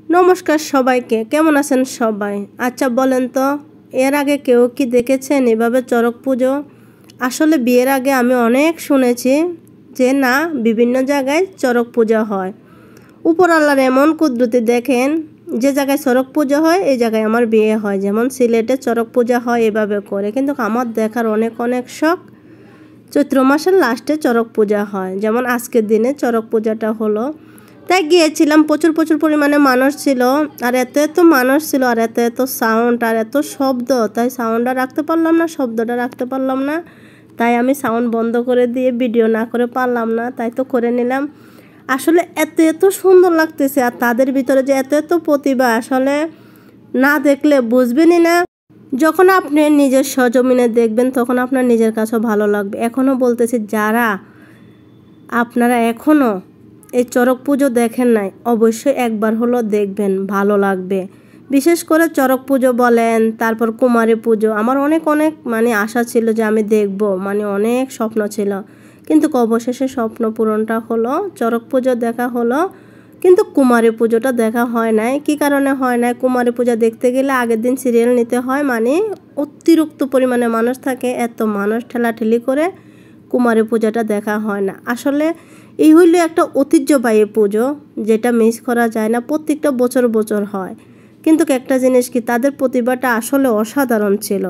নমস্কার সবাইকে, কেমন আছেন সবাই? আচ্ছা বলেন তো, এর আগে কেউ কি দেখেছেন এভাবে চড়ক পুজো? আসলে বিয়ের আগে আমি অনেক শুনেছি যে না, বিভিন্ন জায়গায় চড়ক পূজা হয়। উপরওয়ালার এমন কুদরতি দেখেন, যে জায়গায় চড়ক পূজা হয় এই জায়গায় আমার বিয়ে হয়। যেমন সিলেটে চড়ক পূজা হয় এভাবে করে, কিন্তু আমার দেখার অনেক অনেক শখ। চৈত্র মাসের লাস্টে চড়ক পূজা হয়, যেমন আজকের দিনে চড়ক পূজাটা হলো। তাই গিয়েছিলাম, প্রচুর পরিমাণে মানুষ ছিল, আর এত মানুষ ছিল, আর এত সাউন্ড আর এত শব্দ, তাই সাউন্ডটা রাখতে পারলাম না, শব্দটা রাখতে পারলাম না। তাই আমি সাউন্ড বন্ধ করে দিয়ে ভিডিও না করে পারলাম না, তাই তো করে নিলাম। আসলে এত সুন্দর লাগতেছে, আর তাদের ভিতরে যে এত প্রতিভা, আসলে না দেখলে বুঝবেনই না। যখন আপনি নিজের সজমিনে দেখবেন তখন আপনার নিজের কাছেও ভালো লাগবে। এখনও বলতেছি, যারা আপনারা এখনও এই চড়ক পুজো দেখেন নাই, অবশ্যই একবার হলো দেখবেন, ভালো লাগবে। বিশেষ করে চড়ক পুজো বলেন, তারপর কুমারী পুজো, আমার অনেক মানে আশা ছিল যে আমি দেখব, মানে অনেক স্বপ্ন ছিল, কিন্তু অবশেষে স্বপ্ন পূরণটা হলো, চড়ক পুজো দেখা হলো। কিন্তু কুমারী পুজোটা দেখা হয় নাই। কী কারণে হয় নাই? কুমারী পূজা দেখতে গেলে আগের দিন সিরিয়াল নিতে হয়, মানে অতিরিক্ত পরিমাণে মানুষ থাকে, এত মানুষ ঠেলাঠেলি করে কুমারী পূজাটা দেখা হয় না। আসলে এই হইল একটা ঐতিহ্যবাহী পুজো, যেটা মিস করা যায় না, প্রত্যেকটা বছর হয়। কিন্তু একটা জিনিস কি, তাদের প্রতিভাটা আসলে অসাধারণ ছিল।